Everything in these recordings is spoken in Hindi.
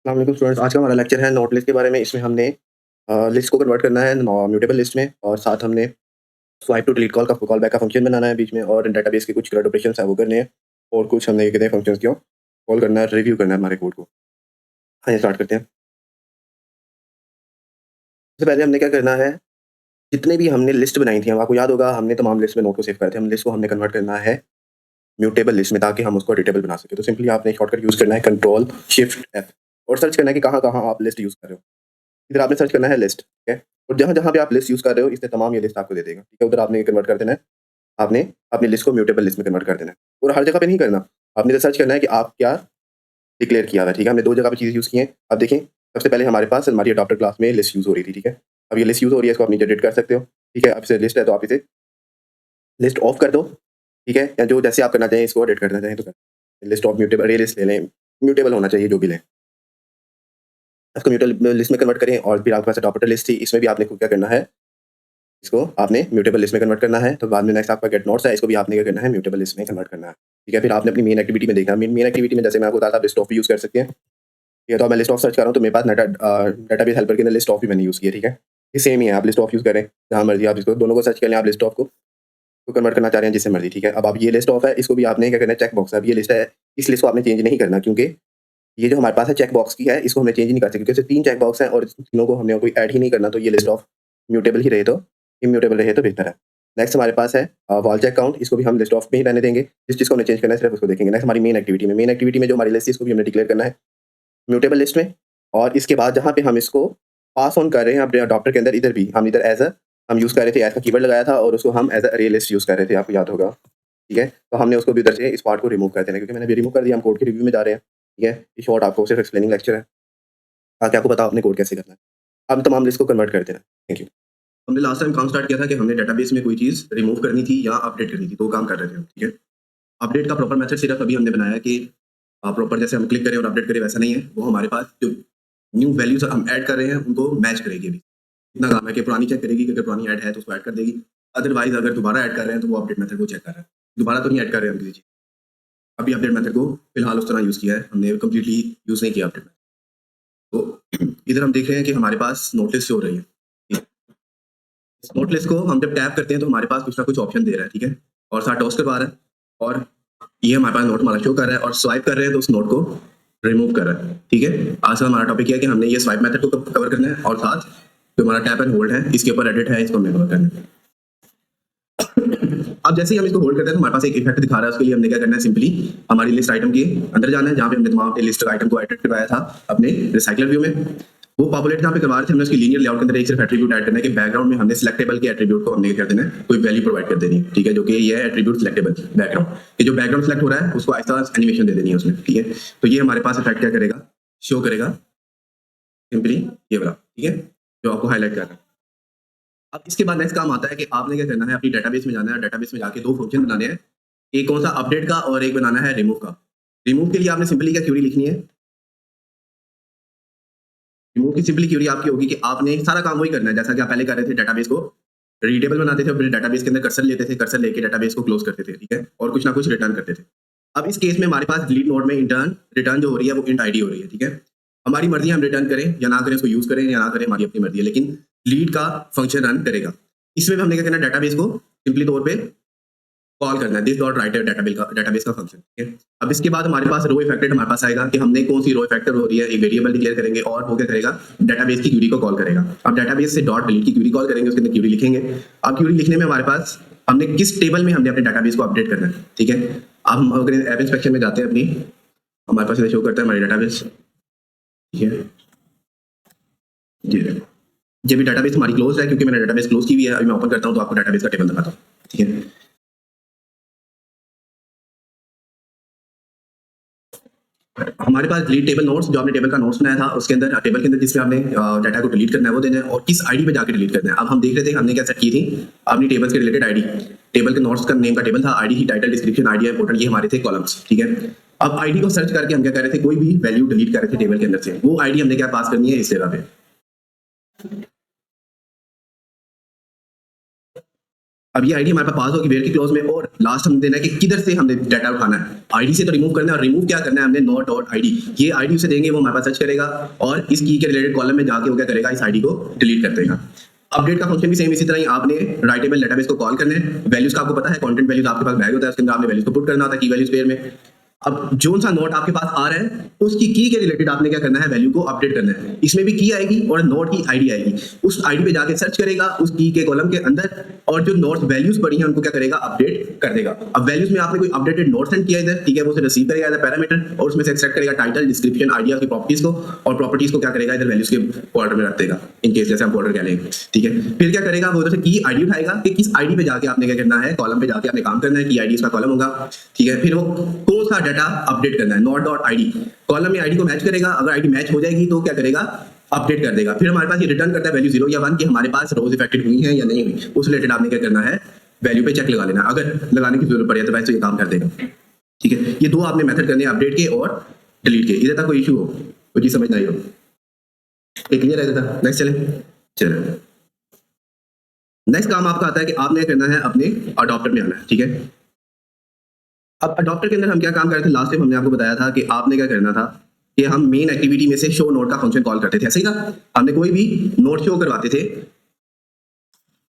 अस्सलाम वालेकुम स्टूडेंट्स। आज का हमारा लेक्चर है नोट लिस्ट के बारे में। इसमें हमने लिस्ट को कन्वर्ट करना है म्यूटेबल लिस्ट में, और साथ हमने swipe to delete call back का फंक्शन बनाना है बीच में, और डाटाबेस के कुछ CRUD ऑपरेशंस है वो करने हैं, और कुछ हमने ये कहते हैं फंक्शंस को कॉल करना है, रिव्यू करना है हमारे कोड को। हाँ, स्टार्ट करते हैं। सबसे पहले हमने क्या करना है, जितने भी हमने लिस्ट बनाई थी, आपको याद होगा हमने तमाम लिस्ट में नोट को सेव करे थे, हम लिस्ट को हमने कन्वर्ट करना है म्यूटेबल लिस्ट में, ताकि हम उसको एडिटेबल बना सके। तो सिंपली आपने शॉर्टकट यूज़ करना है Ctrl+Shift+F, और सर्च करना है कि कहाँ कहाँ आप लिस्ट यूज़ कर रहे हो। इधर आपने सर्च करना है लिस्ट, ठीक है, और जहाँ-जहाँ पे आप लिस्ट यूज़ कर रहे हो, इससे तमाम ये लिस्ट आपको दे देगा, ठीक है। उधर आपने कन्वर्ट कर देना है, आपने अपनी लिस्ट को म्यूटेबल लिस्ट में कन्वर्ट कर देना है, और हर जगह पे नहीं करना। आपने इधर सर्च करना है कि आप क्या डिक्लेयर किया हुआ है, ठीक है। हमने 2 जगह पे चीज़ें यूज़ की हैं। अब देखें, सबसे पहले हमारे पास हमारी अडॉप्टर क्लास में लिस्ट यूज़ हो रही थी, ठीक है। अब ये लिस्ट यूज़ हो रही है, इसको आप नीचे एडिट कर सकते हो, ठीक है। अब इसे लिस्ट है तो आप इसे लिस्ट ऑफ कर दो, ठीक है, या जो जैसे आप करना चाहें इसको एडिट करना चाहें तो कर। लिस्ट ऑफ म्यूटेबल अरे लिस्ट ले लें, म्यूटेबल होना चाहिए जो भी लें। इसको म्यूटेबल लिस्ट में कन्वर्ट करें, और फिर आपके पास अडॉप्टर लिस्ट थी, इसमें भी आपने क्या करना है, इसको आपने म्यूटेबल लिस्ट में कन्वर्ट करना है। तो बाद में नेक्स्ट आपका गेट नोट्स है, इसको भी आपने क्या करना है, म्यूटेबल लिस्ट में कन्वर्ट करना है, ठीक है। फिर आपने अपनी मेन एक्टिविटी में देखना है। मेन एक्टिविटी में जैसे मैं आपको बताया था, लिस्ट ऑफ भी यूज़ कर सकते हैं, ठीक है। तो मैं लिस्ट ऑफ सर्च कर रहा हूँ, तो मेरे पास डाटाबेस हेल्पर के अंदर लिस्ट ऑफ भी मैंने यूज़ की है, ठीक है। ये सेम ही है, आप लिस्ट ऑफ यूज़ करें, जहाँ मर्जी आप इसको दोनों को सर्च कर लें। आप लिस्ट ऑफ को कन्वर्ट करना चाह रहे हैं जिससे मर्जी, ठीक है। अब आप ये लिस्ट ऑफ है, इसको भी आपने क्या करना है, चेक बॉक्स है। अब ये लिस्ट है, इस लिस्ट को आपने चेंज नहीं करना, क्योंकि ये जो हमारे पास है चेक बॉक्स की है, इसको हमें चेंज नहीं कर सकते, क्योंकि 3 चेक बॉक्स हैं और तीनों को हमने कोई ऐड ही नहीं करना। तो ये लिस्ट ऑफ म्यूटेबल ही रहे तो इम्यूटेबल रहे तो बेहतर है। नेक्स्ट हमारे पास है वॉल चेक काउंट, इसको भी हम लिस्ट ऑफ में ही रहने देंगे। जिस चीज़ को हमने चेंज करना है सिर्फ उसको देखेंगे। नेक्स्ट हमारी मेन एक्टिविटी में जो हमारी लिस्ट है, इसको भी हमने डिक्लेयर करना है म्यूटेबल लिस्ट में। और इसके बाद जहाँ पे हम इसको पास ऑन कर रहे हैं अपने अडॉप्टर के अंदर, इधर भी हम इधर एज अ हम यूज़ कर रहे थे, एज का कीवर्ड लगाया था, और उसको हम एज अ अरे लिस्ट यूज़ कर रहे थे, आपको याद होगा, ठीक है। तो हमने उसको भी उधर से इस पार्ट को रिमूव कर देना है, क्योंकि मैंने अभी रिमूव कर दिया। हम कोड के रिव्यू में जा रहे हैं, ठीक है। ये शॉर्ट आपको सिर्फ एक्सप्लेनिंग लेक्चर है, ताकि आपको पता हो आपने कोड कैसे करना है। अब तमाम लिस्ट को कन्वर्ट कर देना है। Thank you. हमने लास्ट टाइम काम स्टार्ट किया था कि हमने डेटाबेस में कोई चीज़ रिमूव करनी थी या अपडेट करनी थी, 2 काम कर रहे थे हम, ठीक है। अपडेट का प्रॉपर मेथड सिर्फ अभी हमने बनाया कि प्रॉपर जैसे हम क्लिक करें और अपडेट करें वैसा नहीं है। वो हमारे पास जो न्यू वैल्यूज़ हम ऐड कर रहे हैं उनको मैच करेगी अभी। इतना काम है कि पुरानी चेक करेगी कि अगर पुरानी ऐड है तो उसको ऐड कर देगी। अदरवाइज़ अगर दोबारा ऐड कर रहे हैं तो वो अपडेट मेथड को चेक कर रहा है। दोबारा तो नहीं ऐड कर रहे हैं हम किसी चीज़। अभी अपडेट मेथड को फिलहाल उस तरह यूज़ किया है, हमने कंप्लीटली यूज़ नहीं किया अपडेट मेथड। तो इधर हम देख रहे हैं कि हमारे पास नोट लिस्ट शो हो रही है। इस नोट लिस्ट को हम जब टैप करते हैं तो हमारे पास कुछ ना कुछ ऑप्शन दे रहा है, ठीक है, और साथ टॉस करवा रहा है, और ये हमारे पास नोट हमारा शो कर रहा है, और स्वाइप कर रहे हैं तो उस नोट को रिमूव कर रहा है, ठीक है। आज का हमारा टॉपिक है कि हमने ये स्वाइप मेथड को कवर करना है, और साथ जो हमारा टैप एंड होल्ड है इसके ऊपर एडिट है, इसको हमें कवर करना है। अब जैसे ही हम इसको होल्ड करते हैं तो हमारे पास एक इफेक्ट दिखा रहा है। उसके लिए हमने क्या करना है, सिंपली हमारी लिस्ट आइटम के अंदर जाना है, जहाँ पे हमने तमाम लिस्ट आइटम को एडिट करवाया था अपने रिसाइकलर व्यू में। वो पॉपुलेट जहाँ पे करवा रहे थे, हमने उसकी लीनियर लेआउट के अंदर एक सिर्फ एट्रीब्यूट ऐड करना है कि बैकग्राउंड में हमने सिलेक्टेबल के एट्रीब्यूट को हमने क्या कर देना है, कोई वैल्यू प्रोवाइड कर देनी है, ठीक है, जो कि ये है एट्रीब्यूट सिलेक्टेबल बैकग्राउंड। ये जो बैकग्राउंड सिलेक्ट हो रहा है उसको आहिस्ता एनिमेशन दे देनी है उसमें, ठीक है। तो ये हमारे पास इफेक्ट क्या करेगा, शो करेगा सिंपली ये वाला, ठीक है, जो आपको हाईलाइट कर रहा है। अब इसके बाद नेक्स्ट काम आता है कि आपने क्या करना है, अपनी डेटाबेस में जाना है, डेटाबेस में जाके 2 फंक्शन बनाने हैं। एक कौन सा, अपडेट का, और एक बनाना है रिमूव का। रिमूव के लिए आपने सिंपली क्या क्वेरी लिखनी है, रिमूव की सिंपली क्वेरी आपकी होगी कि आपने सारा काम वही करना है जैसा कि आप पहले कर रहे थे, डेटाबेस को रीडेबल बनाते थे, फिर डेटाबेस के अंदर कर्सर लेते थे, कर्सर लेके डेटाबेस को क्लोज करते थे, ठीक है, और कुछ ना कुछ रिटर्न करते थे। अब इस केस में हमारे पास डिलीट नोड में रिटर्न जो हो रही है वो इंट आईडी हो रही है, ठीक है। हमारी मर्जी है हम रिटर्न करें या ना करें, उसको यूज करें या ना करें, हमारी अपनी मर्जी है, लेकिन डिलीट का फंक्शन रन करेगा। इसमें भी हमने क्या करना है, डेटाबेस को सिंपली तौर पे कॉल करना है, दिस डॉट राइट डेटाबेस का फंक्शन, ठीक है। अब इसके बाद हमारे पास रो इफेक्टेड हमारे पास आएगा कि हमने कौन सी रो इफेक्टेड हो रही है, एक वेरिएबल डिक्लेयर करेंगे, और वो क्या करेगा, डेटाबेस की क्वेरी को कॉल करेगा। अब डेटाबेस से डॉट डिलीट की क्वेरी कॉल करेंगे, उसके अंदर क्वेरी लिखेंगे। अब क्वेरी लिखने में हमारे पास हमने किस टेबल में हमने अपने डेटाबेस को अपडेट करना है, ठीक है। अब हम अगर ऐप इंस्पेक्शन में जाते हैं अपनी, हमारे पास शो करता है हमारी डेटाबेस, ठीक है जी। ये भी डेटाबेस हमारी क्लोज है, क्योंकि मैंने डेटाबेस क्लोज की हुई है। अभी मैं ओपन करता हूँ तो आपको डेटाबेस का टेबल दिखाता हूँ, ठीक है। हमारे पास डिलीट टेबल नोट्स, जो आपने टेबल का नोट्स बनाया था, उसके अंदर टेबल के अंदर जिसमें आपने डाटा को डिलीट करना है वो देना है, और किस आईडी पे जाके डिलीट करना है। अब हम देख रहे थे हमने क्या सेट की थी अपनी टेबल्स के रिलेटेड आईडी। टेबल के नोट्स का नेम का टेबल था, आईडी ही टाइटल डिस्क्रिप्शन आईडी इंपोर्टेंट, ये हमारे थे कॉलम्स, ठीक है। अब आईडी को सर्च करके हम क्या कर रहे थे, कोई भी वैल्यू डिलीट कर रहे थे टेबल के अंदर से, वो आईडी हमने क्या पास करनी है इस जगह पे। अब ये आईडी हमारे पास होगी वेयर की क्लोज में, और लास्ट हमने देना है कि किधर से हमने डाटा उठाना है। आईडी से तो रिमूव करना है, और रिमूव क्या करना है हमने, नॉट डॉट आईडी। ये आईडी उसे देंगे, वो हमारे पास सर्च करेगा और इस की के रिलेटेड कॉलम में जाके वो क्या करेगा, इस आईडी को डिलीट कर देगा। अपडेट का फंक्शन भी सेम इसी तरह ही, आपने राइटेबल डेटाबेस को कॉल करना है। वैल्यूज का आपको पता है, कंटेंट वैल्यूज आपके पास बैग होता है, उसके अंदर आपने वैल्यूज को पुट करना होता है की वैल्यूज पेयर में। अब जो सा नोट आपके पास आ रहा है उसकी की के रिलेटेड आपने क्या करना है, वैल्यू को अपडेट करना है। इसमें भी की आएगी और नोट की आईडी आएगी। उस आईडी पे जाके सर्च करेगा उस की के कॉलम के अंदर, और जो नोट्स वैल्यूज पड़ी हैं उनको क्या करेगा, अपडेट कर देगा। अब वैल्यूज में आपने कोई अपडेटेड नोट सेंड किया इधर, ठीक है, वो उसे रिसीव करेगा एज पैरामीटर, और उसमें से एक्सट्रैक्ट करेगा टाइटल, डिस्क्रिप्शन, आइडिया की प्रॉपर्टीज को, और प्रॉपर्टीज को क्या करेगा इधर वैल्यूज के फोल्डर में रख देगा, इन केस जैसे हम फोल्डर कह लेंगे, ठीक है। फिर क्या करेगा, वो उधर से की आईडी उठाएगा कि किस आईडी पे जाके आपने क्या करना है, कॉलम पे जाके आपने काम करना है, की आईडी इसका कॉलम होगा, ठीक है। फिर वो कौन सा डाटा अपडेट करना है, नॉट डॉट आईडी, कॉलम में आईडी को मैच करेगा, अगर आईडी मैच हो जाएगी तो क्या करेगा, अपडेट कर देगा। फिर हमारे पास ये रिटर्न करता है वैल्यू 0 या 1 कि हमारे पास रोज इफेक्टेड हुई हैं या नहीं हुई, उस रिलेटेड आपने क्या करना है, वैल्यू पे चेक लगा लेना। अगर लगाने की जरूरत पड़े तो वैसे ये काम कर देगा, ठीक है। ये दो आपने मेथड करने हैं, अपडेट के और डिलीट के। इधर तक कोई इशू हो, कोई चीज समझ नहीं हो, ये क्लियर है? इधर नेक्स्ट चले। नेक्स्ट काम आपका आता है कि आपने करना है अपने अडॉप्टर में आना है, ठीक है। अब अडॉप्टर के अंदर हम क्या काम कर रहे थे, लास्ट टाइम हमने आपको बताया था कि आपने क्या करना था कि हम मेन एक्टिविटी में से शो नोट का फंक्शन कॉल करते थे, ऐसे ही था। हमने कोई भी नोट शो करवाते थे,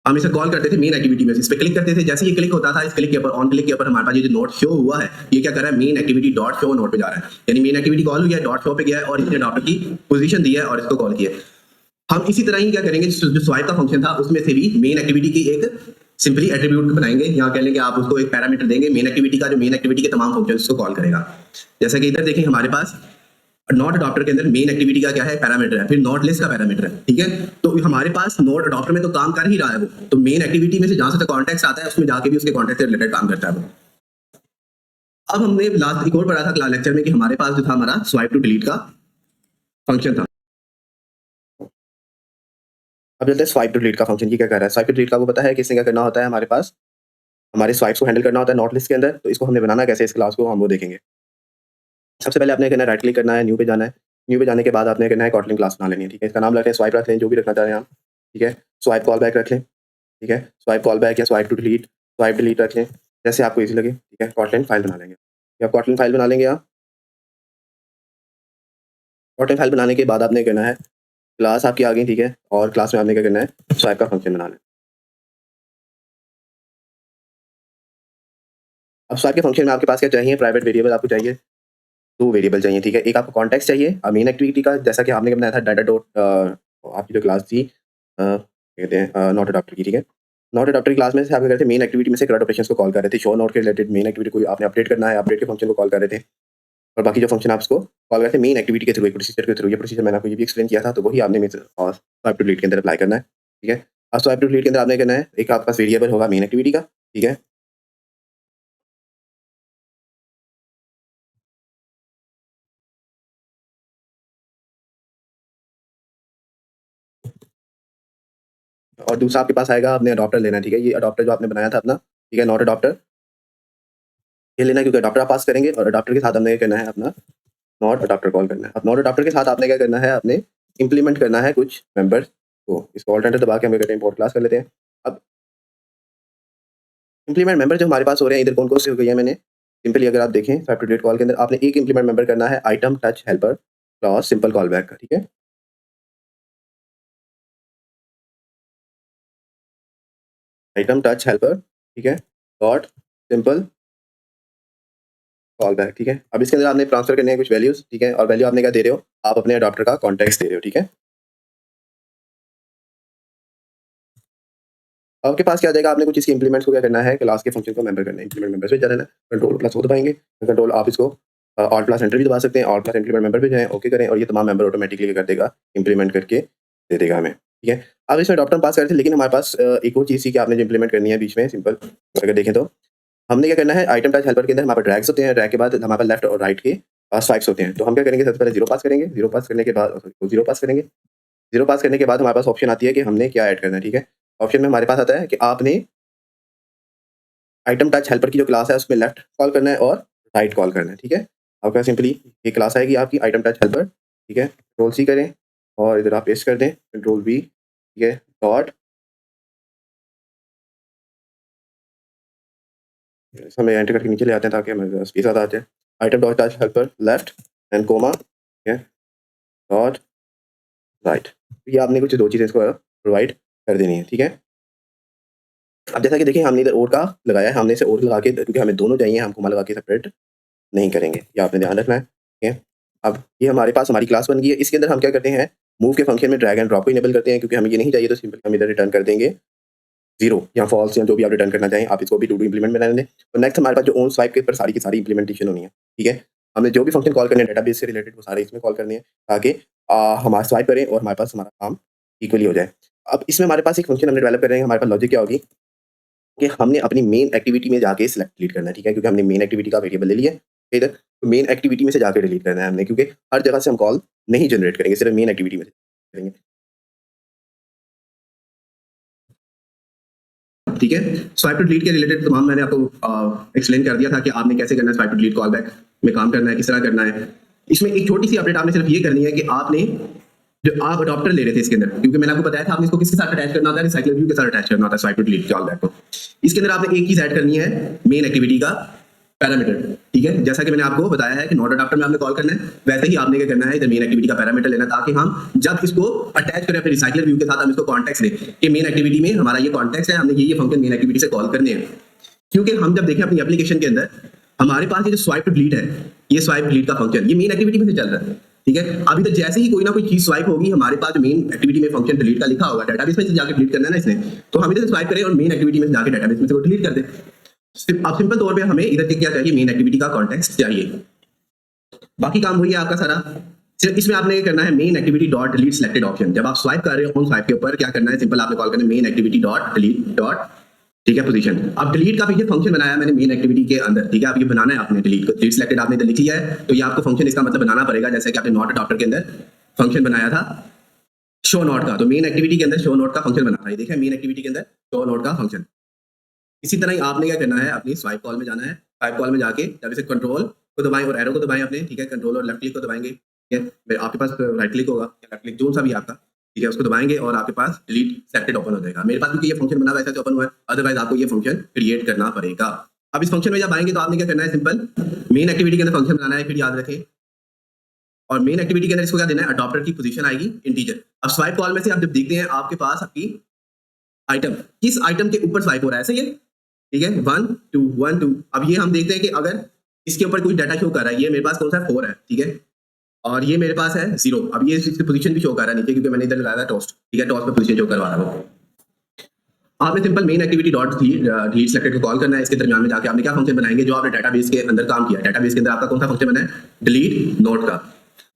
हम इसे कॉल करते थे मेन एक्टिविटी में से, इस पे क्लिक करते थे। जैसे ये क्लिक होता था, इस क्लिक के ऊपर, ऑन क्लिक के ऊपर हमारे पास ये जो नोट शो हुआ है, ये क्या कर रहा है, main activity dot show note पे जा रहा है। यानी मेन एक्टिविटी कॉल हुई है, डॉट शो पे गया है, और इसने अडॉप्टर की पोजीशन दी है और इसको कॉल किया है। हम इसी तरह ही क्या करेंगे, जो स्वाइप का फंक्शन था उसमें से भी मेन एक्टिविटी की एक सिंपली एट्रीब्यूट बनाएंगे। यहाँ कह लेंगे आप उसको एक पैरामीटर देंगे मेन एक्टिविटी का, जो मेन एक्टिविटी के तमाम फंक्शंस को कॉल करेगा। जैसा कि इधर देखें हमारे पास नॉट अडॉप्टर के अंदर मेन एक्टिविटी का क्या है, पैरामीटर है, फिर नॉट लिस्ट का पैरामीटर है, ठीक है। तो हमारे पास नॉट अडॉप्टर में तो काम कर ही रहा है वो, तो मेन एक्टिविटी में से जहां से कॉन्टेक्ट आता है उसमें जाके भी उसके कॉन्टेक्ट से रिलेटेड काम करता है वो। अब हमने लास्ट एक और पढ़ा था क्लास लेक्चर में कि हमारे पास जो था हमारा स्वाइप टू डिलीट का फंक्शन था। अब चलते हैं स्वाइप टू डिलीट का फंक्शन की क्या कर रहा है। स्वाइप टू डिलीट का वो पता है कि इससे क्या करना होता है, हमारे पास हमारे स्वाइप्स को हैंडल करना होता है नॉट लिस्ट के अंदर। तो इसको हमने बनाना कैसे, इस क्लास को हम वो देखेंगे। सबसे पहले आपने करना है राइट क्लिक करना है, न्यू पे जाना है। न्यू पे जाने के बाद आपने करना है कॉटलिन क्लास बना लेनी है, ठीक है। इसका नाम रख लें, स्वाइप रख लें, जो भी रखना चाह रहे हैं आप, ठीक है। स्वाइप कॉल बैक रख लें, ठीक है। स्वाइप कॉल बैक या swipe to delete, swipe delete रख लें, जैसे आपको इजी लगे, ठीक है। कॉटलिन फाइल बना लेंगे, या कॉटलिन फाइल बना लेंगे आप। कॉटलिन फाइल बनाने के बाद आपने करना है, क्लास आपकी आ गई, ठीक है। और क्लास में आपने क्या करना है, स्वाइप का फंक्शन बना लें। अब स्वाइप के फंक्शन में आपके पास क्या चाहिए, प्राइवेट वेरिएबल आपको चाहिए, 2 वेरिएबल चाहिए, ठीक है। एक आपको कॉन्टेक्स्ट चाहिए मेन एक्टिविटी का, जैसा कि आपने बनाया था डाटा डॉट आपकी जो क्लास थी कहते हैं नॉट अडॉप्टर की, ठीक है। नॉट अडॉप्टर की क्लास में से आप क्या करते हैं, मेन एक्टिविटी में से करंट ऑपरेशंस को कॉल कर रहे थे। शो नोट के रिलेटेड मेन एक्टिविटी को आपने अपडेट करना है, अपडेट के फंक्शन को कॉल कर रहे थे, और बाकी जो फंक्शन आप उसको कॉल करते हैं मेन एक्टिविटी के थ्रू, एक प्रोसीजर के थ्रू। ये प्रोसीजर मैंने आपको ये भी एक्सप्लेन किया था, तो वही आपने स्वाइप टू डिलीट के अंदर अप्लाई करना है, ठीक है। अब स्वाइप टू डिलीट के अंदर आपने करना है, एक आपका वेरिएबल होगा मेन एक्टिविटी का, ठीक है। और दूसरा आपके पास आएगा, आपने अडॉप्टर लेना है, ठीक है। ये अडॉप्टर जो आपने बनाया था अपना, ठीक है, नॉट अडॉप्टर, ये लेना है क्योंकि अडॉप्टर आप पास करेंगे, और अडॉप्टर के साथ हमने ये करना है अपना नॉट अडॉप्टर कॉल करना है। अब नॉट अडॉप्टर के साथ आपने क्या करना है, आपने इंप्लीमेंट करना है कुछ मेंबर्स को। इसको ऑल्टरनेटिव दबा के हम क्या करते हैं, इम्पोर्ट क्लास कर लेते हैं। अब इंप्लीमेंट मेंबर जो हमारे पास हो रहे हैं इधर कौन कौन से हो गई है, मैंने सिंपली अगर आप देखें स्वाइप टू डिलीट कॉल के अंदर आपने एक इंप्लीमेंट मेंबर करना है, item touch helper clause simple call back का, ठीक है। आइटम टच हेल्पर, ठीक है, डॉट सिंपल कॉल बैक, ठीक है। अब इसके अंदर आपने ट्रांसफर करने हैं कुछ वैल्यूज, ठीक है, और वैल्यू आपने क्या दे रहे हो, आप अपने अडॉप्टर का कॉन्टेक्स्ट दे रहे हो, ठीक है। आपके पास क्या आ जाएगा, आपने कुछ इसके इंप्लीमेंट्स को क्या करना है, क्लास के फंक्शन को मेंबर करना है, इंप्लीमेंट मेंबर्स पे जाना है, कंट्रोल प्लस वो दबाएंगे, कंट्रोल आप इसको ऑल्ट प्लस एंटर भी दबा सकते हैं, ऑल्ट प्लस इंप्लीमेंट मेंबर पे जाएं, ओके करें, और ये तमाम मेंबर ऑटोमेटिकली कर देगा, इंप्लीमेंट करके दे देगा हमें, ठीक है। अब इसमें अडॉप्टर पास करते थे, लेकिन हमारे पास एक और चीज़ थी कि आपने जो इंप्लीमेंट करनी है बीच में, सिंपल अगर देखें तो हमने क्या करना है, आइटम टच हेल्पर के अंदर हमारे पास ड्रैग्स होते हैं, ड्रैग के बाद हमारे पास लेफ्ट और राइट के स्वाइप्स होते हैं। तो हम क्या करेंगे, सबसे पहले जीरो पास करेंगे, जीरो पास करने के बाद जीरो पास करेंगे, जीरो पास करने के बाद हमारे पास ऑप्शन आती है कि हमने क्या ऐड करना है, ठीक है। ऑप्शन में हमारे पास आता है कि आपने आइटम टच हेल्पर की जो क्लास है उसमें लेफ्ट कॉल करना है और राइट कॉल करना है, ठीक है। आपका सिंपली ये क्लास आएगी आपकी आइटम टच हेल्पर, ठीक है। कंट्रोल सी करें और इधर आप पेस्ट कर दें, कंट्रोल वी, ठीक है, डॉट हमें एंटर करके नीचे ले आते हैं ताकि हमारे पास स्पेस ज़्यादा आ जाए। Item dot touch helper left and comma, ठीक है, डॉट राइट। ये आपने कुछ 2 चीज़ें इसको प्रोवाइड कर देनी है, ठीक है। अब जैसा कि देखिए हमने इधर और का लगाया है, हमने इसे और लगा के, क्योंकि हमें दोनों चाहिए, हम कोमा लगा के सेपरेट नहीं करेंगे, ये आपने ध्यान रखना है, ठीक है। अब ये हमारे पास हमारी क्लास बन गई है। इसके अंदर हम क्या करते हैं, मूव के फंक्शन में ड्रैग एंड ड्रॉप को इनेबल करते हैं, क्योंकि हमें ये नहीं चाहिए तो सिंपल हम इधर रिटर्न कर देंगे 0 या फॉल्स या जो भी आप रिटर्न करना चाहें, आप इसको भी टू डू इंप्लीमेंट में रहने दें। तो नेक्स्ट हमारे पास जो ऑन स्वाइप के ऊपर सारी की सारी इंप्लीमेंटेशन होनी है, ठीक है। हमने जो भी फंक्शन कॉल करने हैं डेटाबेस से रिलेटेड वो सारे इसमें कॉल करने हैं, ताकि हमारा स्वाइप करें और हमारे पास हमारा काम इक्वली हो जाए। अब इसमें हमारे पास एक फंक्शन हमने डेवलप कर रहे हैं, हमारे पास लॉजिक क्या होगी कि हमने अपनी मेन एक्टिविटी में जाके सिलेक्ट डिलीट करना है, ठीक है, क्योंकि हमने मेन एक्टिविटी का वेरिएबल ले लिया है इधर, तो मेन एक्टिविटी में से जाके डिलीट करना है हमने, क्योंकि हर जगह से हम कॉल नहीं जनरेट करेंगे, सिर्फ मेन एक्टिविटी में से करेंगे, ठीक है। स्वाइप टू डिलीट के रिलेटेड तमाम मैंने आपको एक्सप्लेन कर दिया था कि आपने कैसे करना है, swipe to delete call back में काम करना है, किस तरह करना है। इसमें एक छोटी सी अपडेट आपने सिर्फ ये करनी है कि आपने जो आप अडॉप्टर ले रहे थे इसके अंदर, क्योंकि मैंने आपको बताया था आपने इसको किसके साथ अटैच करना होता है, रिसाइकलर व्यू के साथ अटैच करना होता है swipe to delete call back को। इसके अंदर आपने एक चीज ऐड करनी है, मेन एक्टिविटी का पैरामीटर, ठीक है। जैसा कि मैंने आपको बताया है कि नोट अडॉप्टर में आपने कॉल करना है, वैसे ही आपने क्या करना है, इधर मेन एक्टिविटी का पैरामीटर लेना, ताकि हम जब इसको अटैच करें अपने रिसाइकलर व्यू के साथ हम इसको कॉन्टेक्स्ट दें कि मेन एक्टिविटी में हमारा ये कॉन्टेक्स्ट है, हमने ये फंक्शन मेन एक्टिविटी से कॉल करने हैं। क्योंकि हम जब देखें अपनी एप्लीकेशन के अंदर हमारे पास ये जो स्वाइप टू डिलीट है, ये स्वाइप डिलीट का फंक्शन ये मेन एक्टिविटी में से चल रहा है, ठीक है। अभी तो जैसे ही कोई ना कोई चीज स्वाइप होगी, हमारे पास जो मेन एक्टिविटी में फंक्शन डिलीट का लिखा होगा, डेटाबेस में से जाके डिलीट करना है ना इसने, तो हम इधर स्वाइप करें और मेन एक्टिविटी में जाके डेटाबेस में से डिलीट कर दें। अब सिंपल तौर पे हमें इधर क्या चाहिए, मेन एक्टिविटी का कॉन्टेक्स्ट चाहिए, बाकी काम वही है आपका सारा। सिर्फ इसमें आपने करना है main activity dot delete selected option. जब आप स्वाइप कर रहे हो ऑन स्वाइप के ऊपर क्या करना है, सिंपल आपने कॉल करना है main activity dot delete dot, ठीक है, पोजीशन। अब डिलीट का भी ये फंक्शन बनाया मैंने मेन एक्टिविटी के अंदर, ठीक है। अब ये बनाना है आपने डिलीट को, डिलीट सिलेक्टेड आपने इधर लिख लिया है, तो ये आपको फंक्शन इसका मतलब बनाना पड़ेगा, जैसे कि आपने नॉट अडॉप्टर के अंदर फंक्शन बनाया था शो नोट का, तो मेन एक्टिविटी के अंदर शो नोट का फंक्शन बनाना है, देखिए मेन एक्टिविटी के अंदर शो नोट का फंक्शन। इसी तरह ही आपने क्या करना है, अपनी स्वाइप कॉल में जाना है, स्वाइप कॉल में जाके जब इसे कंट्रोल को दबाएं और एरो को दबाएं अपने, ठीक है, कंट्रोल और लेफ्ट क्लिक को दबाएंगे, ठीक है, आपके पास राइट क्लिक होगा, लेफ्ट क्लिक जो सा भी आपका, ठीक है, उसको दबाएंगे और आपके पास डिलीट सेलेक्टेड ओपन हो जाएगा। मेरे पास क्योंकि ये फंक्शन बना हुआ है, ऐसा ओपन हुआ है, अदरवाइज आपको ये फंक्शन क्रिएट करना पड़ेगा। अब इस फंक्शन में जब आएंगे तो आपने क्या करना है, सिंपल मेन एक्टिविटी के अंदर फंक्शन बनाना है, फिर याद रखें, और मेन एक्टिविटी के अंदर इसको क्या देना है, अडॉप्टर की पोजीशन आएगी इंटीजर। अब स्वाइप कॉल में से आप जब देखते हैं आपके पास आपकी आइटम किस आइटम के ऊपर स्वाइप हो रहा है, सही है, ठीक है, 1 2 1 2। अब ये हम देखते हैं कि अगर इसके ऊपर कोई डाटा शो कर रहा है, ये मेरे पास कौन सा है, 4 है, ठीक है, और ये मेरे पास है 0। अब ये इसकी पोजीशन भी शो कर रहा है नीचे, क्योंकि मैंने इधर लगाया था टोस्ट, ठीक है, टोस्ट पे पोजीशन शो करवा रहा है वो। आपने simple main activity dot delete selected को कॉल करना है, इसके दरमियान में जाके आपने क्या फंक्शन बनाएंगे, जो आपने डेटाबेस के अंदर काम किया, डेटाबेस के अंदर आपका कौन सा फंक्शन बना है, डिलीट नोट का।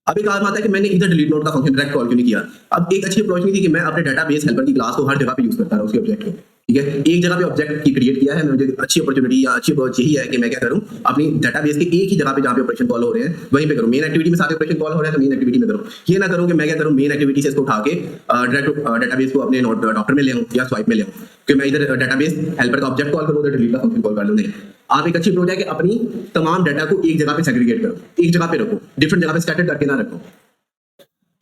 अब एक बात है कि मैंने इधर डिलीट नोट का फंक्शन डायरेक्ट कॉल क्यों नहीं किया। अब एक अच्छी अप्रोच नहीं थी कि मैं अपने डेटाबेस हेल्पर की क्लास को हर जगह पे यूज करता रहा उसके ऑब्जेक्ट को, ठीक है, एक जगह पे ऑब्जेक्ट की क्रिएट किया है, मुझे अच्छी अपॉर्चुनिटी या अच्छी अप्रोच यही है कि मैं क्या करूं, अपनी डेटाबेस के एक ही जगह पे जहां पे ऑपरेशन कॉल हो रहे हैं वहीं पे करूं। मेन एक्टिविटी में सारे ऑपरेशन कॉल हो रहे हैं तो मेन एक्टिविटी में करूं, ये ना करूं कि मैं क्या करूं, मेन एक्टिविटी से इसको उठा के डायरेक्ट डेटाबेस को अपने नोट अडॉप्टर में ले आऊं या स्वाइप में ले आऊं, कि मैं इधर डेटाबेस हेल्पर का ऑब्जेक्ट कॉल करूं, उधर डिलीट का फंक्शन कॉल कर लूं। नहीं, आप एक अच्छी अप्रोच है कि अपनी तमाम डाटा को एक जगह पे सेग्रीगेट करो, एक जगह पे रखो, डिफरेंट जगह पे स्कैटर्ड करके ना रखो।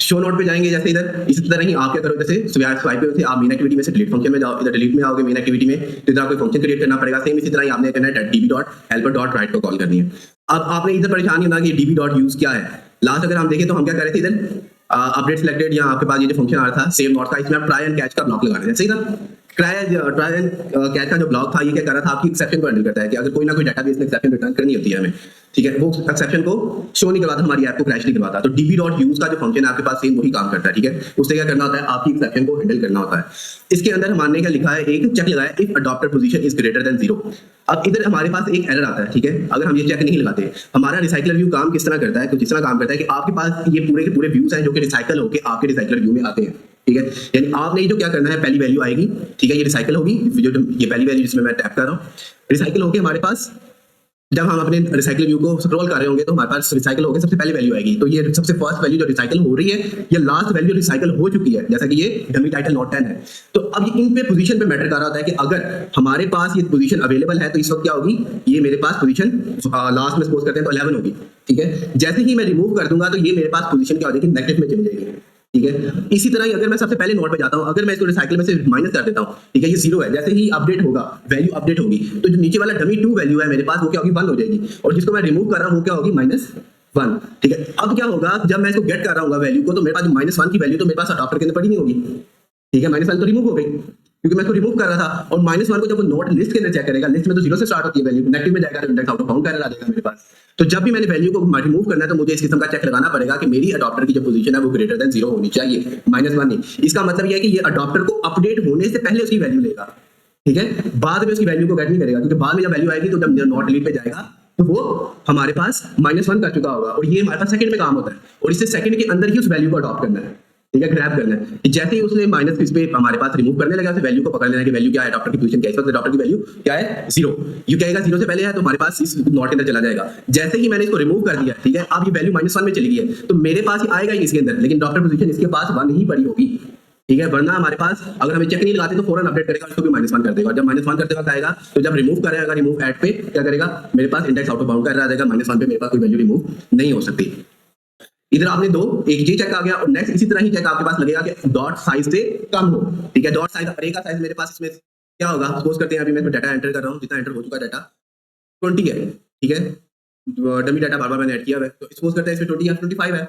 शो नोट पे जाएंगे जैसे इधर, इसी तरह ही आप क्या करो, जैसे स्वाइप पे आप मेन एक्टिविटी में से डिलीट फंक्शन में जाओ, इधर डिलीट में आओगे मेन एक्टिविटी में, तो इधर आपको फंक्शन क्रिएट करना पड़ेगा। सेम इसी तरह ही आपने करना है db dot helper dot right को कॉल करनी है। अब आपने इधर परेशानी होना कि db डॉट यूज क्या है। लास्ट अगर हम देखें तो हम क्या कर रहे थे, इधर अपडेट सिलेक्टेड या आपके पास ये जो फंक्शन आ रहा था सेव नोट का, इसमें आप ट्राई एंड कैच का ब्लॉक लगाना है, सही था। ट्राई एंड कैच का जो ब्लॉक था ये क्या कर रहा था, आपकी एक्सेप्शन को हैंडल करता है कि अगर कोई ना कोई डेटाबेस में एक्सेप्शन रिटर्न करनी होती है हमें, ठीक है, वो एक्सेप्शन को शो नहीं करवाता, हमारी ऐप को क्रैश नहीं करवाता। तो db डॉट यूज का जो फंक्शन है आपके पास सेम वही काम करता है, ठीक है, उससे क्या करना होता है, आपकी एक्सेप्शन को हैंडल करना होता है। इसके अंदर हमने क्या लिखा है, एक चेक लगाया if adopter position is greater than 0। अब इधर हमारे पास एक एरर आता है, ठीक है, अगर हम ये चेक नहीं लगाते। हमारा रिसाइकलर व्यू काम किस तरह करता है, कुछ इस तरह काम करता है कि आपके पास ये पूरे के पूरे व्यूज हैं जो कि रिसाइकल होकर आपके रिसाइकलर व्यू में आते हैं, ठीक है। यानी आपने जो क्या करना है, पहली वैल्यू आएगी, ठीक है, ये रिसाइकल होगी, जो ये पहली वैल्यू जिसमें मैं टैप कर रहा हूँ, रिसाइकल होके हमारे पास जब हम अपने रिसाइकल व्यू को स्क्रॉल कर रहे होंगे तो हमारे पास रिसाइकल होकर सबसे पहली वैल्यू आएगी। तो ये सबसे फर्स्ट वैल्यू जो रिसाइकल हो रही है, ये लास्ट वैल्यू रिसाइकल हो चुकी है, जैसा कि ये डमी टाइटल नोट 10 है। तो अब ये इन पे पोजीशन पे मैटर कर रहा होता है कि अगर हमारे पास ये पोजीशन अवेलेबल है तो इस वक्त क्या होगी, ये मेरे पास पोजीशन लास्ट में सपोज करते हैं तो 11 होगी, ठीक है। जैसे ही मैं रिमूव कर दूंगा तो ये मेरे पास पोजीशन क्या हो जाएगी, नेगेटिव में चली जाएगी। ठीक है। इसी तरह ही अगर मैं सबसे पहले नोड पे जाता हूँ, अगर मैं इसको रिसाइकल में से माइनस कर देता हूँ, ठीक है, ये 0 है, जैसे ही अपडेट होगा वैल्यू अपडेट होगी तो जो नीचे वाला डमी 2 वैल्यू है मेरे पास वो क्या होगी 1 हो जाएगी, और जिसको मैं रिमूव कर रहा हूँ वो क्या होगी -1, ठीक है। अब क्या होगा जब मैं इसको गेट कर रहा हूँ वैल्यू को, तो मेरे पास -1 की वैल्यू तो मेरे पास अडॉप्टर के अंदर पड़ी नहीं होगी, ठीक है, -1 तो रिमूव हो गई क्योंकि मैं इसको रिमूव कर रहा था, और -1 को जब वो नोट लिस्ट के अंदर चेक करेगा, लिस्ट में तो 0 से स्टार्ट होती है वैल्यू, नेगेटिव में जाएगा तो index out of bound error आ जाएगा मेरे पास। तो जब भी मैंने वैल्यू को रिमूव करना है तो मुझे इस किस्म का चेक लगाना पड़ेगा कि मेरी अडॉप्टर की जो पोजीशन है वो ग्रेटर देन 0 होनी चाहिए, -1 नहीं। इसका मतलब ये है कि ये अडॉप्टर को अपडेट होने से पहले उसकी वैल्यू लेगा, ठीक है, बाद में उसकी वैल्यू को गेट नहीं करेगा, क्योंकि बाद में जब वैल्यू आएगी तो जब नॉट डिलीट पे जाएगा तो वो हमारे पास -1 कर चुका होगा, और ये हमारे पास सेकंड में काम होता है, और इससे सेकंड के अंदर ही उस वैल्यू को अडॉप्ट करना है, ठीक है, ग्रैब करना है। जैसे ही उसने माइनस इस पे हमारे पास रिमूव करने लगा, वैल्यू को पकड़ लेना कि वैल्यू क्या है, अडॉप्टर की पोजीशन क्या है, इस वक्त अडॉप्टर की वैल्यू क्या है 0, ये कहेगा 0 से पहले है तो हमारे पास इस नॉट के अंदर चला जाएगा। जैसे ही मैंने इसको रिमूव कर दिया, ठीक है, अब ये वैल्यू -1 में चली गई है तो मेरे पास ये आएगा ही इसके अंदर, लेकिन अडॉप्टर पोजीशन इसके पास 1 ही पड़ी होगी, ठीक है, वरना हमारे पास अगर हमें चेक नहीं लगाते तो फौरन अपडेट करेगा, उसको भी -1 कर देगा, और जब -1 करते वक्त आएगा तो जब रिमूव करेगा रिमूव एट पे क्या करेगा, मेरे पास इंडेक्स आउट ऑफ बाउंड का एरर आ जाएगा, -1 पे मेरे पास कोई वैल्यू रिमूव नहीं हो सकती। इधर आपने दो, एक ये चेक आ गया, और नेक्स्ट इसी तरह ही चेक आपके पास लगेगा कि डॉट साइज से कम हो, ठीक है, डॉट साइज अरे का साइज मेरे पास इसमें क्या होगा, सपोज करते हैं अभी मैं डाटा एंटर कर रहा हूँ, जितना एंटर हो चुका डाटा 20 है, ठीक है, डमी डाटा बार बार मैंने ऐड किया है, तो सपोज करते हैं इसमें 20 या 25 है।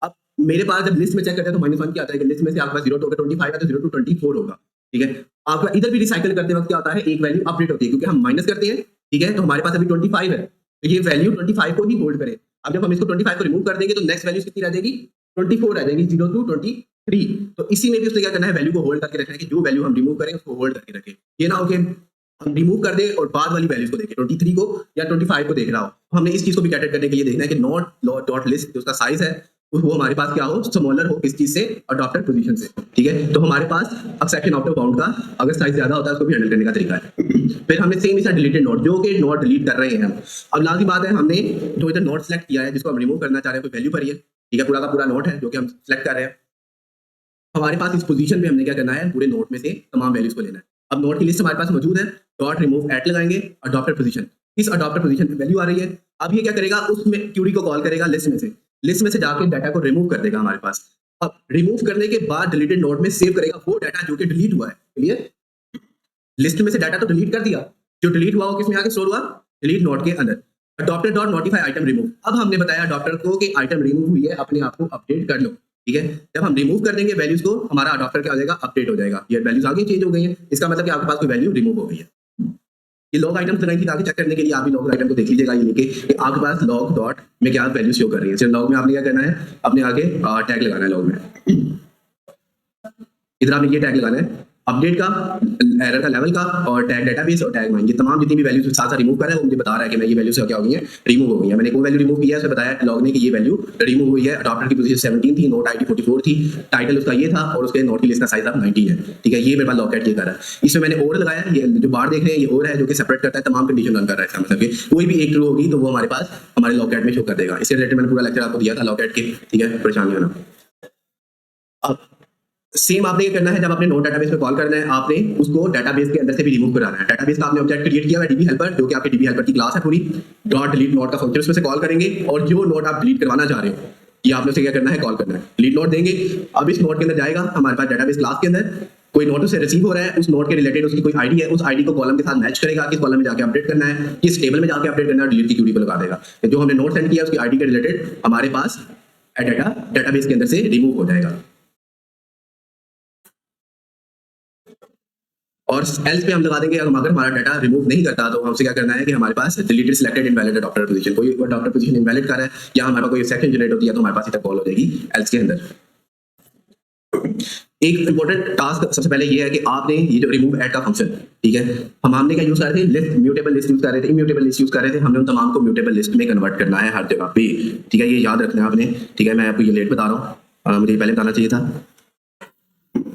अब मेरे पास जब लिस्ट में चेक करते हैं तो -1 क्या आता है, लिस्ट में से आपके पास 0 to 25 है तो 0 to 24 होगा, ठीक है। आपका इधर भी रिसाइकल करते वक्त क्या होता है, एक वैल्यू अपडेट होती है क्योंकि हम माइनस करते हैं, ठीक है, तो हमारे पास अभी 25 है, तो ये वैल्यू 25 को ही होल्ड करे। अब जब हम इसको 25 को रिमूव कर देंगे तो नेक्स्ट वैल्यू कितनी रह जाएगी, 24 रह जाएगी, 0 to 23। तो इसी में भी उसने क्या करना है, वैल्यू को होल्ड करके रखना है कि जो वैल्यू हम रिमूव करें उसको होल्ड करके रखें, ये ना हो कि हम रिमूव कर दे और बाद वाली वैल्यूज को देखें, 23 को या 25 को देख रहा हो। हमने इस चीज को भी कैटेगरी करने के लिए देखना है कि नॉट डॉट लिस्ट जो उसका साइज है वो हमारे पास क्या हो, स्मॉलर हो, किस चीज से, अडॉप्टर पोजीशन से, ठीक है। तो हमारे पास एक्सेप्शन आउट ऑफ बाउंड का अगर साइज ज्यादा होता है उसको भी हैंडल करने का तरीका है। फिर हमने सेम इसा डिलीटेड नोट, जो कि नोट डिलीट कर रहे हैं हम, अब लाजमी बात है हमने जो इधर नोट सेलेक्ट किया है जिसको हम रिमूव करना चाह रहे हैं, कोई वैल्यू पर ही है, ठीक है, पूरा का पूरा नोट है जो कि हम सेलेक्ट कर रहे हैं। हमारे पास इस पोजीशन में हमने क्या करना है, पूरे नोट में से तमाम वैल्यूज को लेना है। अब नोट की लिस्ट हमारे पास मौजूद है, डॉट रिमूव एट लगाएंगे, अडॉप्टर पोजीशन, इस अडॉप्टर पोजीशन पे वैल्यू आ रही है। अब ये क्या करेगा, उसमें क्यूरी को कॉल करेगा लिस्ट में से जाके डाटा को रिमूव कर देगा हमारे पास। अब रिमूव करने के बाद डिलीटेड नोट में सेव करेगा वो डाटा जो कि डिलीट हुआ है, क्लियर। लिस्ट में से डाटा तो डिलीट कर दिया, जो डिलीट हुआ वो किसमें आके स्टोर हुआ, डिलीट नोट के अंदर, adopter dot notify item remove. अब हमने बताया अडॉप्टर को कि आइटम रिमूव हुई है, अपने आप को अपडेट कर लो, ठीक है। जब हम रिमूव कर देंगे वैल्यूज को, हमारा अडॉप्टर क्या हो जाएगा, अपडेट हो जाएगा, ये वैल्यूज आगे चेंज हो गई हैं, इसका मतलब कि आपके पास कोई वैल्यू रिमूव हो गई है। ये लॉग आइटम्स लगाई थी ताकि चेक करने के लिए आप भी लॉग आइटम को देख लीजिएगा ये लेके कि आपके पास लॉग डॉट में क्या वैल्यू शो कर रही है। सिर्फ लॉग में आपने क्या करना है, अपने आगे टैग लगाना है लॉग में, इधर आपने ये टैग लगाना है अपडेट का, एरर का, लेवल का, और टैग डेटाबेस और टैग माइन, ये तमाम जितनी भी वैल्यूज साथ साथ रिमूव कर रहा है वो मुझे बता रहा है कि मैं ये वैल्यू से क्या हो गई है, रिमूव हो गई है। मैंने कोई वैल्यू रिमूव किया है, उसने बताया लॉग ने कि ये वैल्यू रिमूव हुई है। अडॉप्टर की पोजीशन 17 थी, नोट आईडी 44 थी, टाइटल उसका ये था, और उसके नोट की लिस्ट का साइज अब 90 है, ठीक है। ये मेरे पास लॉकेट ये कर रहा है, इसमें मैंने और लगाया, ये जो बार देख रहे हैं ये और है जो कि सेपरेट करता है, तमाम कंडीशन रन कर रहा है, मतलब कि कोई भी एक ट्रू होगी तो वो हमारे पास हमारे लॉकेट में शो कर देगा। इसके रिलेटेड मैंने पूरा लेक्चर आपको दिया था लॉकेट के, ठीक है, परेशानी होना। अब सेम आपने क्या करना है, जब आपने नोट डाटाबेस पे कॉल करना है, आपने उसको डाटाबेस के अंदर से भी रिमूव कराना है। डाटाबेस का आपने ऑब्जेक्ट क्रिएट किया है डीबी हेल्पर, जो कि आपके डीबी हेल्पर की क्लास है पूरी, डॉट डिलीट नोट का फंक्शन उसमें से कॉल करेंगे, और जो नोट आप डिलीट करवाना चाह रहे हो ये आपने उसे क्या करना है, कॉल करना है, डिलीट नोट देंगे। अब इस नोट के अंदर जाएगा हमारे पास डाटाबेस क्लास के अंदर, कोई नोट से रिसीव हो रहा है, उस नोट के रिलेटेड उसकी कोई आईडी है, उस आईडी को कॉलम के साथ मैच करेगा, किस कॉलम में जाके अपडेट करना है, किस टेबल में जाके अपडेट करना है, डिलीट की क्यूरी को लगा देगा। जो हमने नोट सेंड किया उसकी आईडी के रिलेटेड हमारे पास डाटा डाटाबेस के अंदर से रिमूव हो जाएगा। और एल्स पे हम लगा देंगे, अगर हमारा डाटा रिमूव नहीं करता तो हमसे क्या करना है कि हमारे पास deleted selected invalid adapter position, कोई अडॉप्टर पोजीशन इनवैलिड कर रहा है या हमारे पास कोई सेक्शन जनरेट होती है तो हमारे पास इधर कॉल हो जाएगी एल्स के अंदर। एक इंपॉर्टेंट टास्क सबसे पहले ये है कि आपने ये जो रिमूव ऐड का फंक्शन, ठीक है, हमने क्या यूज कर रहे थे, लिस्ट म्यूटेबल लिस्ट यूज कर रहे थे, इम्यूटेबल लिस्ट यूज कर रहे थे, हमने उन तमाम को म्यूटेबल लिस्ट में कन्वर्ट करना है हर जगह पे, ठीक है, ये याद रखना है आपने, ठीक है। मैं आपको ये लेट बता रहा हूँ, मुझे पहले बताना चाहिए था।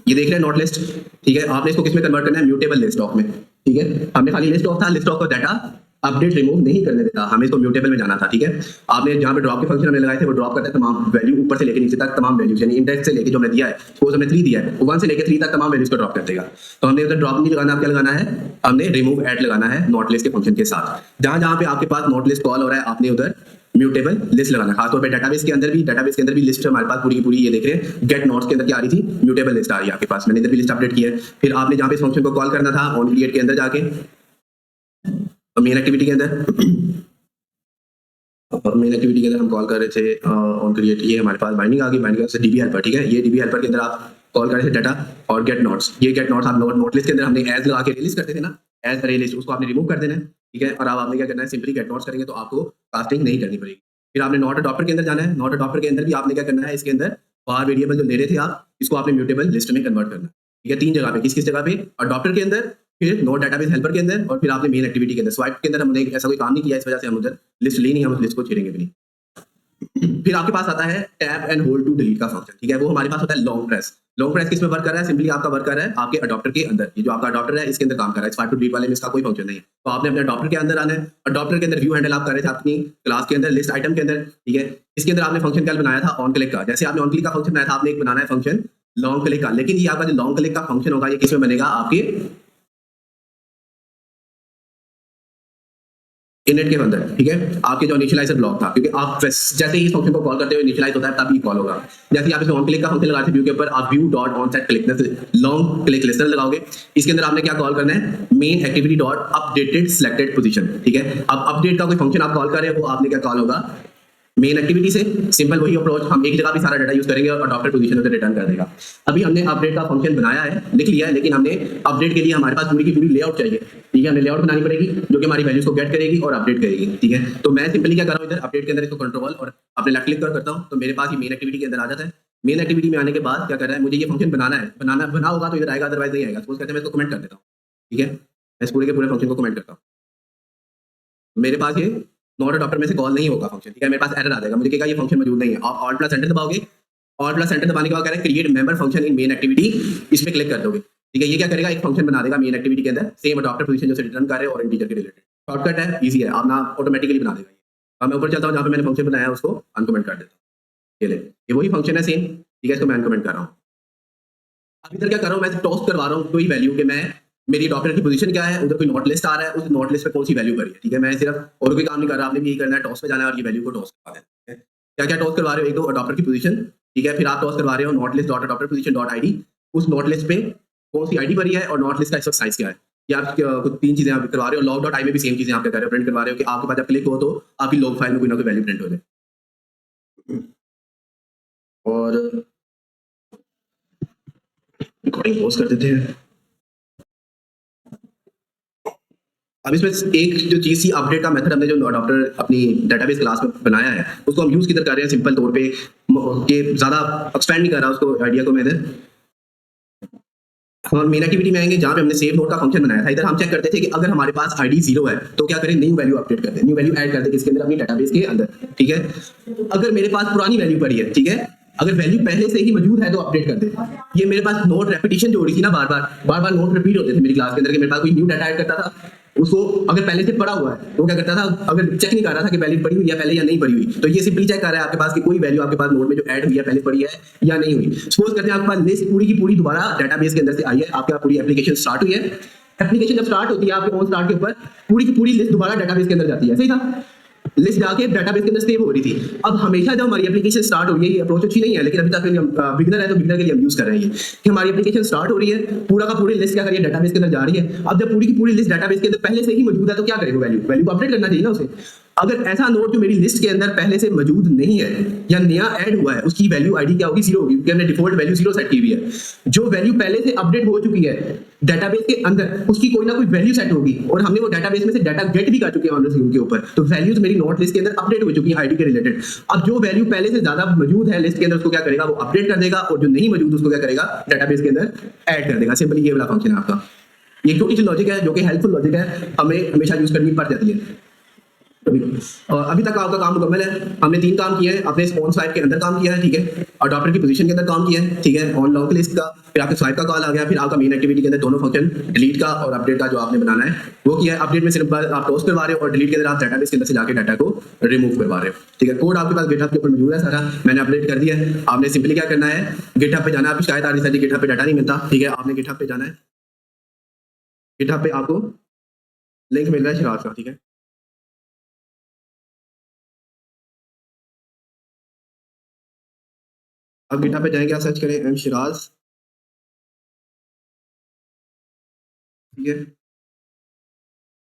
ये देख रहे हैं नोट लिस्ट, ठीक है, आपने इसको किसमें कन्वर्ट करना है, म्यूटेबल लिस्ट ऑफ में, ठीक है। हमने खाली लिस्ट ऑफ था, लिस्ट ऑफ का डाटा अपडेट रिमूव नहीं करने देता, हमें इसको म्यूटेबल में जाना था, ठीक है। आपने जहां पे ड्रॉप के फंक्शन हमने लगाए थे वो ड्रॉप करता है तमाम वैल्यू ऊपर से लेके नीचे तक तमाम वैल्यूज, यानी इंडेक्स से लेके जो हमने दिया है, सपोज हमने 3 दिया है, वो 1 से लेके 3 तक तमाम वैल्यूज को ड्रॉप कर देगा। तो हमने उधर ड्रॉप नहीं लगाना, अब क्या लगाना है, हमने रिमूव ऐड लगाना है नोट लिस्ट के फंक्शन के साथ। जहां जहां पे आपके पास नोट लिस्ट कॉल हो रहा है आपने उधर म्यूटेबल लिस्ट लगाना, खासतौर पे डेटाबेस के अंदर भी लिस्ट हमारे पास पूरी की पूरी ये देख रहे हैं गेट नोट्स के अंदर क्या आ रही थी, म्यूटेबल लिस्ट आ रही है आपके पास। मैंने इधर भी लिस्ट अपडेट की है। फिर आपने जहां पे इस फंक्शन को कॉल करना था ऑन क्रिएट के अंदर जाके मेन एक्टिविटी के अंदर हम कॉल कर रहे थे ऑन क्रिएट, ये हमारे पास बाइंडिंग आ गई, बाइंडिंग से डीबी हेल्पर, ठीक है। ये डीबी हेल्पर के अंदर आप कॉल कर रहे थे डाटा और गेट नोट्स, ये गेट नोट्स आप नोट लिस्ट के अंदर हमने एज लगा के रिलीज करते थे ना, एज अरे लिस्ट, उसको आपने रिमूव कर देना है, ठीक है। और अब आपने क्या करना है, सिंपली गेट नोट्स करेंगे तो आपको कास्टिंग नहीं करनी पड़ेगी। फिर आपने नॉट अडॉप्टर के अंदर जाना है, नॉट अडॉप्टर के अंदर भी आपने क्या करना है, इसके अंदर बार वेरिएबल जो ले रहे थे आप, इसको आपने म्यूटेबल लिस्ट में कन्वर्ट करना है, ठीक है। 3 जगह पे, किस जगह पे, अडॉप्टर के अंदर, फिर नोट डेटाबेस हेल्पर के अंदर, और फिर आपने मेन एक्टिविटी के अंदर। स्वाइप के अंदर हमने ऐसा कोई काम नहीं किया, इस वजह से हम उधर लिस्ट ली नहीं, हम उस लिस्ट को छेड़ेंगे भी नहीं। फिर आपके पास आता है tap and hold to delete का फंक्शन, ठीक है। वो हमारे पास होता है लॉन्ग प्रेस। लॉन्ग प्रेस किस में वर्क कर रहा है, सिंपली आपका वर्क कर रहा है आपके अडॉप्टर के अंदर, ये जो आपका अडॉप्टर है इसके अंदर काम कर रहा है। स्वाइप टू डिलीट वाले में इसका कोई फंक्शन नहीं है, तो आपने अपने अडॉप्टर के अंदर आना है। अडॉप्टर के अंदर व्यू हैंडल आप कर रहे थे अपनी क्लास के अंदर, लिस्ट आइटम के अंदर, ठीक है। इसके अंदर आपने फंक्शन क्या बनाया था, ऑन क्लिक का। जैसे आपने ऑन क्लिक का फंक्शन बनाया था, आपने एक बनाना है फंक्शन लॉन्ग क्लिक का, लेकिन ये आपका जो लॉन्ग क्लिक का फंक्शन होगा ये किस में बनेगा, आपके इननेट के अंदर, ठीक है। आपके जो इनिशियलाइजर ब्लॉक था, क्योंकि आप जैसे ही इस फंक्शन को कॉल करते हो इनिशियलाइज होता है तभी कॉल होगा। जैसे आप इसमें ऑन क्लिक का फंक्शन लगाते व्यू के ऊपर, आप view dot on set click long click listener लगाओगे। इसके अंदर आपने क्या कॉल करना है, main activity dot updated selected position, ठीक है। अब अपडेट का कोई फंक्शन आप कॉल कर रहे हो, वो आपने क्या कॉल होगा, मेन एक्टिविटी से। सिंपल वही अप्रोच, हम एक जगह भी सारा डाटा यूज करेंगे और अडॉप्टर पोजीशन उसे रिटर्न कर देगा। अभी हमने अपडेट का फंक्शन बनाया है, लिख लिया है, लेकिन हमने अपडेट के लिए हमारे पास पूरी की पूरी लेआउट चाहिए, ठीक है। हमें लेआउट बनानी पड़ेगी जो कि हमारी वैल्यूज को गेट करेगी और अपडेट करेगी, ठीक है। तो मैं सिंपली क्या कर रहा हूँ, इधर अपडेट के अंदर इसको कंट्रोल और अपने लेफ्ट क्लिक करता हूँ, तो मेरे पास ये मेन एक्टिविटी के अंदर आ जाता है। मेन एक्टिविटी में आने के बाद क्या कर रहा है, मुझे ये फंक्शन बनाना है, बना होगा तो इधर आएगा, अदरवाइज नहीं आएगा। सपोज करते हैं मैं इसको कमेंट कर देता हूँ, ठीक है। मैं इस पूरे के पूरे फंक्शन को कमेंट करता हूँ, मेरे पास ये नॉट अडॉप्टर में से कॉल नहीं होगा फंक्शन, ठीक है। मेरे पास एरर आ जाएगा, मुझे कहेगा ये फंक्शन मौजूद नहीं है। आप ऑल्ट प्लस एंटर दबाओगे, ऑल्ट प्लस एंटर दबाने के बाद कह रहा है create member function in main activity, इस पे क्लिक कर दोगे, ठीक है। ये क्या करेगा, एक फंक्शन बना देगा मेन एक्टिविटी के अंदर, सेम अडॉप्टर पोजीशन जो रिटर्न कर रहे हैं और इंटीजर के रिलेटेड। शॉर्टकट है, इजी है, आप ना ऑटोमेटिकली बना देगा। अब मैं ऊपर चलता हूँ, जहाँ पे मैंने फंक्शन बनाया है उसको अनकमेंट कर देता हूँ। ये ले, ये वही फंक्शन है सेम, ठीक है। इसको मैं अनकमेंट कर रहा हूँ। अब इधर क्या कर रहा हूँ, मैं टॉस करवा रहा हूँ कोई वैल्यू के, मैं मेरी डॉक्टर की पोजीशन क्या है, उधर कोई नोट लिस्ट आ रहा है, उस नोट लिस्ट पे कौन सी वैल्यू करी है, ठीक है। मैं सिर्फ और कोई काम नहीं कर रहा, आपने भी यही करना है, टॉस पे जाना है और ये वैल्यू को टॉस करवा देना है। क्या क्या टॉस करवा रहे हो, एक तो अडॉप्टर की पोजीशन, ठीक है। फिर आप टॉस करवा रहे हो note list dot adopter position dot ID, उस नोट लिस्ट पे कौन सी आईडी भरी है और नोट लिस्ट का साइज क्या है, ये आप कुछ 3 चीजें आप करवा रहे हो। लॉग डॉट आई में भी सेम चीजें आप क्या कर रहे हो, प्रिंट करवा रहे हो कि आपके पास जब क्लिक हो तो आपकी लॉग फाइल में कोई ना कोई वैल्यू प्रिंट हो जाए। और रिकॉर्डिंग पॉज कर देते हैं। अब इसमें एक जो चीज थी अपडेट का मेथड, हमने जो अडॉप्टर अपनी डेटाबेस क्लास में बनाया है उसको हम यूज किधर कर रहे हैं, सिंपल तौर पे के ज्यादा एक्सपेंड नहीं कर रहा उसको आइडिया को मैं इधर। हम मेन एक्टिविटी में आएंगे जहां पे हमने सेव नोट का फंक्शन बनाया था। इधर हम चेक करते थे कि अगर हमारे पास आईडी 0 है तो क्या करें, न्यू वैल्यू अपडेट करते हैं, न्यू वैल्यू ऐड करते हैं किसके अंदर, अपनी डेटाबेस के अंदर, ठीक है। अगर मेरे पास पुरानी वैल्यू पड़ी है, ठीक है, अगर वैल्यू पहले से ही मौजूद है तो अपडेट कर दे। ये मेरे पास नोट रेपिटेशन जो हो रही थी ना, बार बार नोट रिपीट होते थे मेरी क्लास के अंदर कि मेरे पास कोई न्यू डाटा ऐड करता था, उसको अगर पहले से पड़ा हुआ है तो क्या करता था, अगर चेक नहीं कर रहा था कि वैल्यू पड़ी हुई है पहले या नहीं पड़ी हुई, तो ये सिंपली चेक कर रहा है आपके पास कि कोई वैल्यू आपके पास नोट में जो ऐड हुई है पहले पड़ी है या नहीं हुई। सपोज करते हैं आपके पास लिस्ट पूरी की पूरी दोबारा डेटाबेस के अंदर से आई है, आपके पास पूरी एप्लीकेशन स्टार्ट हुई है। एप्लीकेशन जब स्टार्ट होती है आपके ऑन स्टार्ट के ऊपर पूरी की पूरी लिस्ट दोबारा डेटाबेस के अंदर जाती है, सही था, लिस्ट जाके डेटाबेस के अंदर सेव हो रही थी। अब हमेशा जब हमारी एप्लीकेशन स्टार्ट हो रही है, ये अप्रोच अच्छी नहीं है, लेकिन अभी तक हम बिगिनर है तो बिगिनर के लिए हम यूज कर रहे हैं ये, कि हमारी एप्लीकेशन स्टार्ट हो रही है, पूरा का पूरी लिस्ट क्या करिए डेटाबेस के अंदर जा रही है। अब जब पूरी की पूरी लिस्ट डेटाबेस के अंदर पहले से ही मौजूद है तो क्या करेगा, वैल्यू को अपडेट करना चाहिए ना उसे। अगर ऐसा नोट जो मेरी लिस्ट के अंदर पहले से मौजूद नहीं है या नया ऐड हुआ है, उसकी वैल्यू आईडी क्या होगी, 0 होगी, क्योंकि हमने डिफॉल्ट वैल्यू 0 सेट की हुई है। जो वैल्यू पहले से अपडेट हो चुकी है डेटाबेस के अंदर, उसकी कोई ना कोई वैल्यू सेट होगी और हमने वो डेटाबेस में से डाटा गेट भी कर चुके हैं ऑन रिसीव के ऊपर, तो वैल्यूज मेरी नोट लिस्ट के अंदर अपडेट हो चुकी है आईडी के रिलेटेड। अब जो वैल्यू पहले से ज्यादा मौजूद है लिस्ट के अंदर उसको क्या करेगा, वो अपडेट कर देगा, और जो नहीं मौजूद उसको क्या करेगा, डेटाबेस के अंदर ऐड कर देगा। सिंपली ये वाला फंक्शन है आपका। ये छोटी सी लॉजिक है जो कि हेल्पफुल लॉजिक है, हमें हमेशा यूज करनी पड़ जाती है। और अभी तक आपका काम मुकम्मल है। हमने 3 काम किए हैं, अपने ऑन स्वाइप के अंदर काम किया है, ठीक है, अडॉप्टर की पोजीशन के अंदर काम किया है, ठीक है, ऑन लॉन्ग लिस्ट का, फिर आपके स्वाइप का कॉल आ गया, फिर आपका मेन एक्टिविटी के अंदर दोनों फंक्शन डिलीट का और अपडेट का जो आपने बनाना है वो किया है। अपडेट में सिर्फ आप टॉस करवा रहे हो और डिलीट के अंदर आप डेटाबेस के अंदर से जाके डाटा को रिमूव करवा रहे हो, ठीक है। कोड आपके पास गिटहब के ऊपर मौजूद है सारा, मैंने अपडेट कर दिया है। आपने सिंपली क्या करना है, गिटहब पे जाना है। आपकी शिकायत आ रही थी गिटहब पे डाटा नहीं मिलता, ठीक है, आपने गिटहब पे जाना है। गिटहब पे आपको लिंक मिल रहा है शिराज का, ठीक है। अब गिटहब पे जाएंगे, आप सर्च करें एम शिराज, ठीक है।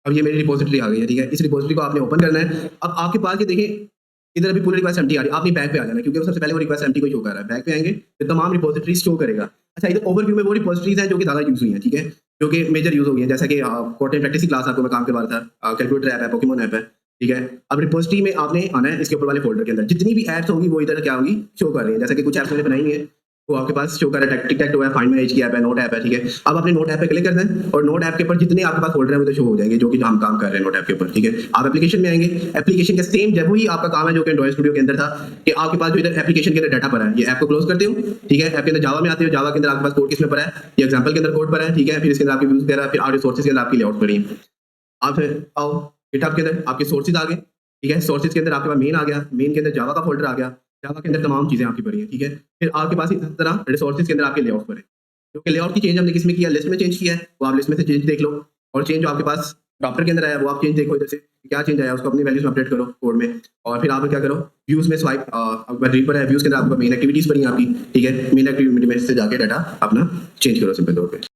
अब ये मेरी रिपोजिटरी आ गई है, ठीक है। इस रिपोजिटरी को आपने ओपन करना है। अब आपके पास ये देखिए इधर अभी पूरी रिक्वेस्ट एम्प्टी आ रही है, आपने बैक पे आ जाना है क्योंकि सबसे पहले वो रिक्वेस्ट एम्प्टी को शो कर रहा है। बैक पे आएंगे तो तमाम रिपोजिटरीज शो करेगा। अच्छा, इधर ओवरव्यू में वो रिपोजिटरीज हैं जो कि ज़्यादा यूज हुई हैं, ठीक है, जो कि मेजर यूज हो गई हैं, जैसा कि कोर्टेन प्रैक्टिस की क्लास आपको मैं काम करवा रहा था, कैलकुलेटर ऐप है, पोकेमोन ऐप है, ठीक है। अब रिपोजिटरी में आपने आना है, इसके ऊपर वाले फोल्डर के अंदर जितनी भी ऐप्स होंगी वो इधर क्या होगी, शो कर रही है। जैसे कि कुछ ऐप्स मैंने बनाई है वो आपके पास शो कर रहा है, टिक टैक टो है, फाइंड माय एज की ऐप है, नोट ऐप है, ठीक है। अब आपने नोट ऐप पे क्लिक करना है और नोट ऐप के ऊपर जितने आपके पास फोल्डर है वो तो शो हो जाएंगे जो कि हम काम कर रहे हैं नोट ऐप के ऊपर, ठीक है। आप एप्लीकेशन में आएंगे, एप्लीकेशन का सेम जब वही आपका काम है जो कि एंड्रॉइड स्टूडियो के अंदर था कि आपके पास जो इधर एप्लीकेशन के अंदर डाटा पड़ा है, ये ऐप को क्लोज करते हो, ठीक है। ऐप के अंदर जावा में आते हो, जावा के अंदर आपके पास कोड किसमें पड़ा है, ये एग्जाम्पल के अंदर कोड पड़ा है, ठीक है। फिर इसके अंदर आपके व्यूज वगैरह, फिर रिसोर्सेज के अंदर आपकी लेआउट पड़ी है। आप फिर आओ गिटहब के अंदर, आपके सोर्सेज आ गए, ठीक है। सोर्सेज के अंदर आपके पास मेन आ गया, मेन के अंदर जावा का फोल्डर आ गया, जावा के अंदर तमाम चीजें आपकी पड़ी हैं, ठीक है। फिर आपके पास इस तरह रिसोर्सेज के अंदर आपके लेआउट पड़े, क्योंकि लेआउट की चेंज हमने किस में किया, लिस्ट में चेंज किया है, वो आप लिस्ट में से चेंज देख लो। और चेंज जो आपके पास डॉक्टर के अंदर आया वो आप चेंज देखो, इधर से क्या चेंज आया उसको अपनी वैल्यूज में अपडेट करो कोड में। और फिर आप क्या करो, व्यूज में स्वाइप रीड पर है, व्यूज के अंदर आपको मेन एक्टिविटीज पड़ी हैं आपकी, ठीक है। मेन एक्टिविटी में से जाके डाटा अपना चेंज करो सिंपल तौर पे।